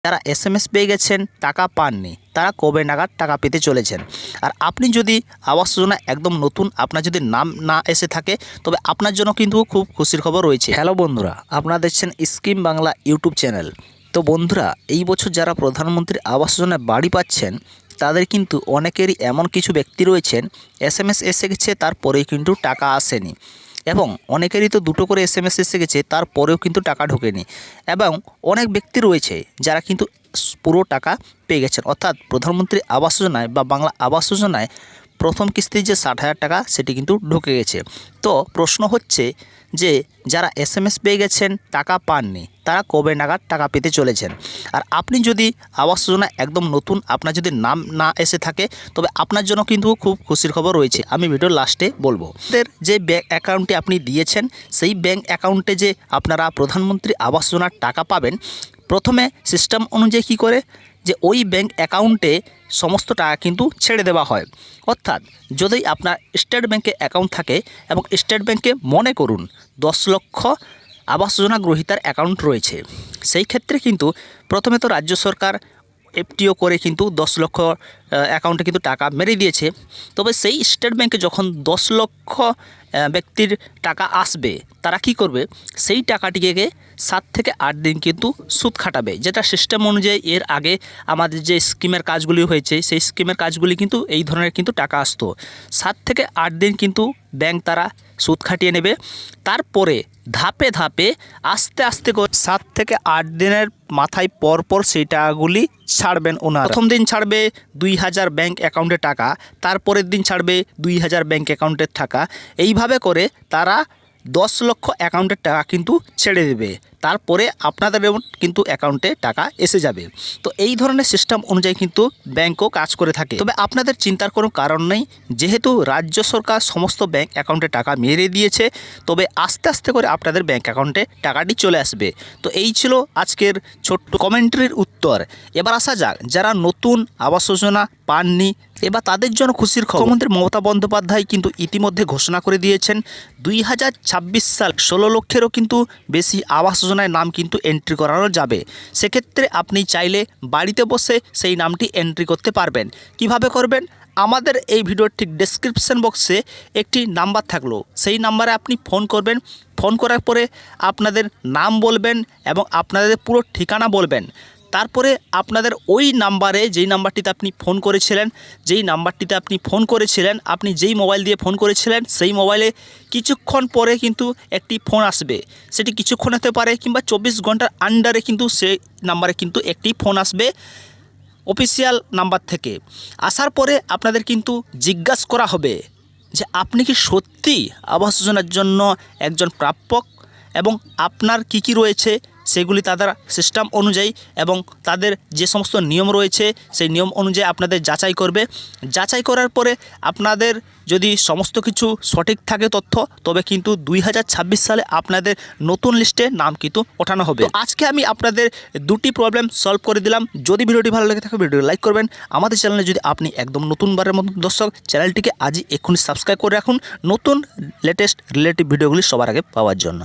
যারা এসএমএস পেয়ে গেছেন টাকা পাননি তারা কবে নাগাদ টাকা পেতে চলেছেন। আর আপনি যদি আবাস যোজনা একদম নতুন আপনার যদি নাম না এসে থাকে তবে আপনার জন্য কিন্তু খুব খুশির খবর রয়েছে। হ্যালো বন্ধুরা, আপনারা দেখছেন স্কিম বাংলা ইউটিউব চ্যানেল। তো বন্ধুরা, এই বছর যারা প্রধানমন্ত্রী আবাস যোজনায় বাড়ি পাচ্ছেন তাদের কিন্তু অনেকেরই এমন কিছু ব্যক্তি রয়েছেন এসএমএস এসে গেছে তারপরেই কিন্তু টাকা আসেনি, এবং অনেকেরই তো দুটো করে এসএমএস এসে গেছে তারপরেও কিন্তু টাকা ঢোকেনি, এবং অনেক ব্যক্তি রয়েছে যারা কিন্তু পুরো টাকা পেয়ে গেছেন, অর্থাৎ প্রধানমন্ত্রী আবাস যোজনায় বা বাংলা আবাস যোজনায় প্রথম কিস্তির যে 60,000 টাকা সেটি কিন্তু ঢুকে গেছে। তো প্রশ্ন হচ্ছে যে যারা এসএমএস পেয়ে গেছেন টাকা পাননি তারা কবে নাগাদ টাকা পেতে চলেছেন। আর আপনি যদি আবাস যোজনা একদম নতুন আপনার যদি নাম না এসে থাকে তবে আপনার জন্য কিন্তু খুব খুশির খবর রয়েছে, আমি ভিডিওর লাস্টে বলবো। যে ব্যাঙ্ক অ্যাকাউন্টে আপনি দিয়েছেন সেই ব্যাঙ্ক অ্যাকাউন্টে যে আপনারা প্রধানমন্ত্রী আবাস যোজনার টাকা পাবেন, প্রথমে সিস্টেম অনুযায়ী কী করে যে ওই ব্যাঙ্ক অ্যাকাউন্টে সমস্ত টাকা কিন্তু ছেড়ে দেওয়া হয়। অর্থাৎ যদি আপনার স্টেট ব্যাঙ্কে অ্যাকাউন্ট থাকে এবং স্টেট ব্যাঙ্কে মনে করুন 10 লক্ষ আবাস যোজনা গ্রহীতার অ্যাকাউন্ট রয়েছে, সেই ক্ষেত্রে কিন্তু প্রথমে তো রাজ্য সরকার এফটিও করে কিন্তু 10 লক্ষ অ্যাকাউন্টে কিন্তু টাকা মেরে দিয়েছে। তবে সেই স্টেট ব্যাঙ্কে যখন 10 লক্ষ ব্যক্তির টাকা আসবে তারা কি করবে, সেই টাকাটিকে 7 থেকে 8 দিন কিন্তু সুদ খাটাবে, যেটা সিস্টেম অনুযায়ী এর আগে আমাদের যে স্কিমের কাজগুলি হয়েছে সেই স্কিমের কাজগুলি কিন্তু এই ধরনের কিন্তু টাকা আসতো। 7 থেকে 8 দিন কিন্তু ব্যাংক তারা সুদ খাটিয়ে নেবে, তারপরে ধাপে ধাপে আস্তে আস্তে করে 7 থেকে 8 দিনের মাথায় পর সেই টাকাগুলি ছাড়বেন ওনারা। প্রথম দিন ছাড়বে 2000 ব্যাঙ্ক অ্যাকাউন্টে টাকা, তারপরের দিন ছাড়বে 2000 ব্যাঙ্ক অ্যাকাউন্টের টাকা, এইভাবে করে তারা 10 লক্ষ অ্যাকাউন্টের টাকা কিন্তু ছেড়ে দেবে, তারপরে আপনাদের কিন্তু অ্যাকাউন্টে টাকা এসে যাবে। তো এই ধরনের সিস্টেম অনুযায়ী কিন্তু ব্যাংকও কাজ করে থাকে। তবে আপনাদের চিন্তার কোনো কারণ নেই, যেহেতু রাজ্য সরকার সমস্ত ব্যাংক অ্যাকাউন্টে টাকা মেরে দিয়েছে, তবে আস্তে আস্তে করে আপনাদের ব্যাংক অ্যাকাউন্টে টাকাটি চলে আসবে। তো এই ছিল আজকের ছোট্ট কমেন্ট্রির উত্তর। এবার আসা যাক যারা নতুন আবাস যোজনা পাননি, এবার তাদের জন্য খুশির খবর। মুখ্যমন্ত্রী মমতা বন্দ্যোপাধ্যায় কিন্তু ইতিমধ্যে ঘোষণা করে দিয়েছেন 2026 সাল 16 লক্ষেরও কিন্তু বেশি আবাস যোজনায় নাম কিন্তু এন্ট্রি করানো যাবে। সেক্ষেত্রে আপনি চাইলে বাড়িতে বসে সেই নামটি এন্ট্রি করতে পারবেন। কিভাবে করবেন? আমাদের এই ভিডিওর ঠিক ডেসক্রিপশন বক্সে একটি নাম্বার থাকলো, সেই নাম্বারে আপনি ফোন করবেন। ফোন করার পরে আপনাদের নাম বলবেন এবং আপনাদের পুরো ঠিকানা বলবেন। তারপরে আপনাদের ওই নাম্বারে যেই নাম্বারটিতে আপনি ফোন করেছিলেন আপনি যেই মোবাইল দিয়ে ফোন করেছিলেন সেই মোবাইলে কিছুক্ষণ পরে কিন্তু একটি ফোন আসবে। সেটি কিছুক্ষণ হতে পারে কিংবা 24 ঘন্টার আন্ডারে কিন্তু সেই নাম্বারে কিন্তু একটি ফোন আসবে অফিসিয়াল নাম্বার থেকে। আসার পরে আপনাদের কিন্তু জিজ্ঞাসা করা হবে যে আপনি কি সত্যি আবাস যোজনার জন্য একজন প্রাপক এবং আপনার কি রয়েছে সেগুলি তাদের সিস্টেম অনুযায়ী এবং তাদের যে সমস্ত নিয়ম রয়েছে সেই নিয়ম অনুযায়ী আপনাদের যাচাই করবে। যাচাই করার পরে আপনাদের যদি সমস্ত কিছু সঠিক থাকে তথ্য, তবে কিন্তু 2026 সালে আপনাদের নতুন লিস্টে নাম কিন্তু ওঠানো হবে। আজকে আমি আপনাদের দুটি প্রবলেম সলভ করে দিলাম। যদি ভিডিওটি ভালো লেগে থাকে ভিডিওটি লাইক করবেন। আমাদের চ্যানেলে যদি আপনি একদম নতুনবারের মতো দর্শক, চ্যানেলটিকে আজই এক্ষুনি সাবস্ক্রাইব করে রাখুন নতুন লেটেস্ট রিলেটিভ ভিডিওগুলি সবার আগে পাওয়ার জন্য।